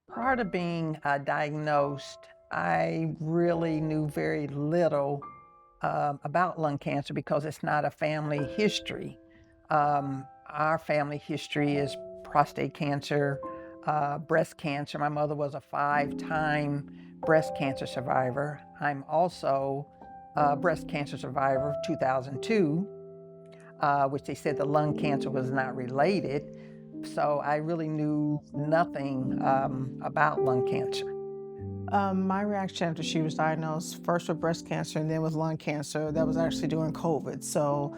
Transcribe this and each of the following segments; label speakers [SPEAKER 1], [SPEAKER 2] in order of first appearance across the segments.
[SPEAKER 1] Prior to being diagnosed, I really knew very little about lung cancer because it's not a family history. Our family history is prostate cancer, breast cancer. My mother was a five-time breast cancer survivor. I'm also a breast cancer survivor, 2002, which they said the lung cancer was not related. So I really knew nothing about lung cancer.
[SPEAKER 2] My reaction after she was diagnosed first with breast cancer and then with lung cancer, that was actually during COVID. So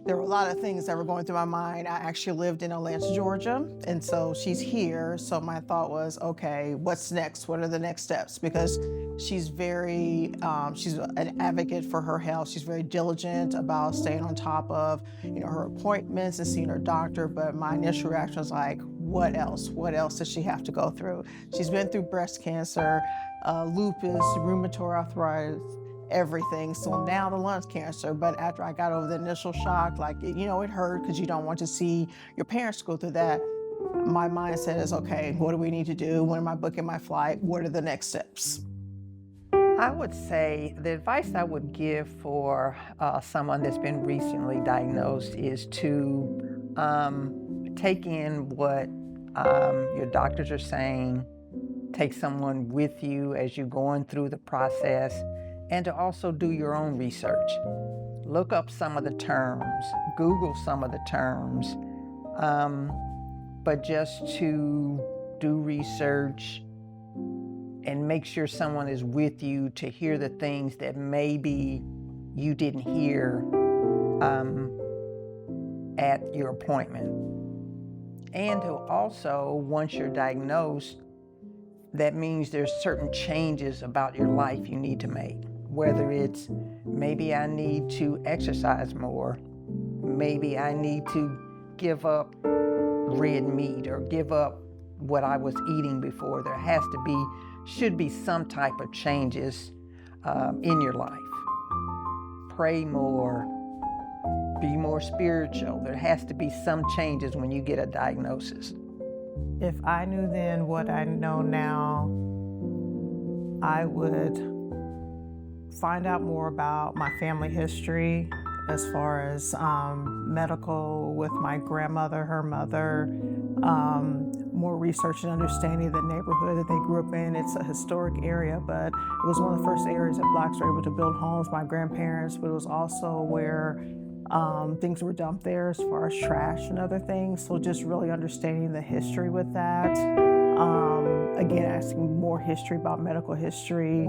[SPEAKER 2] there were a lot of things that were going through my mind. I actually lived in Atlanta, Georgia, and so she's here. So my thought was, okay, what's next? What are the next steps? Because she's an advocate for her health. She's very diligent about staying on top of, her appointments and seeing her doctor. But my initial reaction was like, what else? What else does she have to go through? She's been through breast cancer, lupus, rheumatoid arthritis, everything. So now the lung cancer. But after I got over the initial shock, it hurt because you don't want to see your parents go through that. My mindset is, okay, what do we need to do? When am I booking my flight? What are the next steps?
[SPEAKER 1] I would say the advice I would give for someone that's been recently diagnosed is to take in what your doctors are saying, take someone with you as you're going through the process, and to also do your own research. Look up some of the terms, Google some of the terms, but just to do research and make sure someone is with you to hear the things that maybe you didn't hear at your appointment. And to also, once you're diagnosed, that means there's certain changes about your life you need to make. Whether it's maybe I need to exercise more, maybe I need to give up red meat or give up what I was eating before. Should be some type of changes in your life. Pray more, be more spiritual. There has to be some changes when you get a diagnosis.
[SPEAKER 2] If I knew then what I know now, I would find out more about my family history as far as medical with my grandmother, her mother, more research and understanding the neighborhood that they grew up in. It's a historic area, but it was one of the first areas that Blacks were able to build homes, my grandparents, but it was also where things were dumped there as far as trash and other things. So just really understanding the history with that. Again, asking more history about medical history.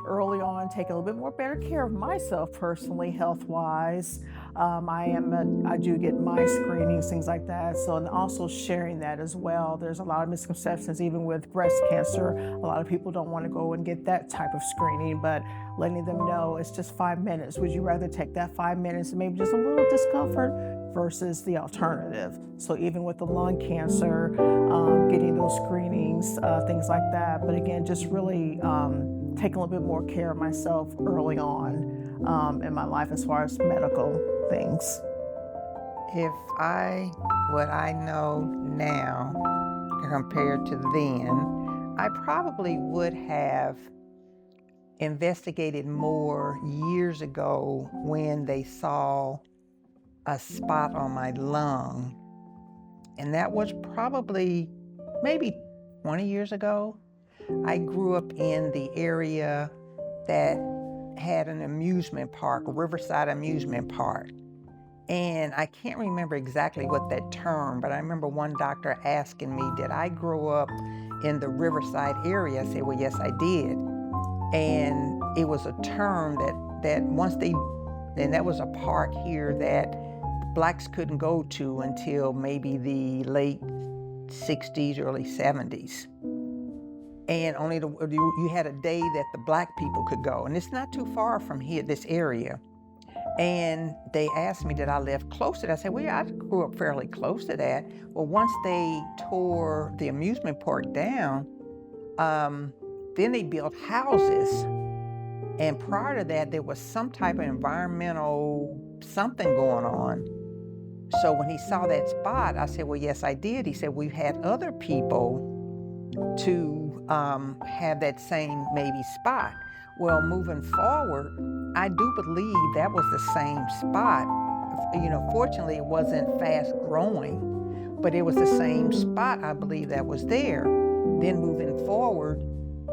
[SPEAKER 2] Early on, taking a little bit more better care of myself personally, health-wise. I do get my screenings, things like that. So, and also sharing that as well. There's a lot of misconceptions, even with breast cancer. A lot of people don't want to go and get that type of screening, but letting them know it's just 5 minutes. Would you rather take that 5 minutes and maybe just a little discomfort versus the alternative? So even with the lung cancer, getting those screenings, things like that. But again, just really taking a little bit more care of myself early on in my life as far as medical things.
[SPEAKER 1] What I know now compared to then, I probably would have investigated more years ago when they saw a spot on my lung. And that was probably maybe 20 years ago. I grew up in the area that had an amusement park, a Riverside amusement park. And I can't remember exactly what that term, but I remember one doctor asking me, did I grow up in the Riverside area? I said, well, yes, I did. And it was a term and that was a park here that Blacks couldn't go to until maybe the late 60s, early 70s. And you had a day that the Black people could go. And it's not too far from here, this area. And they asked me, did I live close to that? I said, well, yeah, I grew up fairly close to that. Well, once they tore the amusement park down, then they built houses. And prior to that, there was some type of environmental something going on. So when he saw that spot, I said, well, yes, I did. He said, we've had other people to have that same maybe spot. Well, moving forward, I do believe that was the same spot. Fortunately, it wasn't fast growing, but it was the same spot I believe that was there. Then moving forward,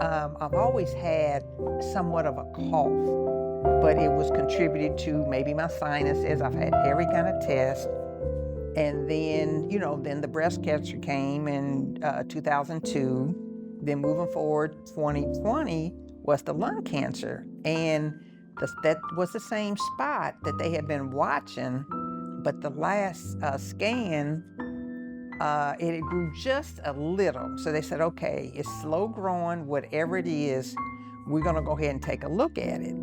[SPEAKER 1] I've always had somewhat of a cough, but it was contributed to maybe my sinuses. I've had every kind of test. And then the breast cancer came in 2002. Then moving forward, 2020 was the lung cancer. And that was the same spot that they had been watching, but the last scan, it grew just a little. So they said, okay, it's slow growing, whatever it is, we're gonna go ahead and take a look at it.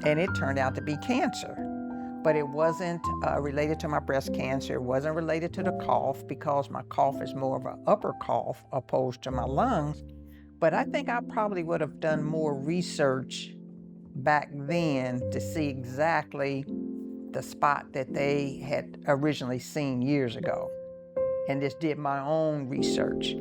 [SPEAKER 1] And it turned out to be cancer. But it wasn't related to my breast cancer. It wasn't related to the cough, because my cough is more of an upper cough opposed to my lungs. But I think I probably would have done more research back then to see exactly the spot that they had originally seen years ago, and just did my own research.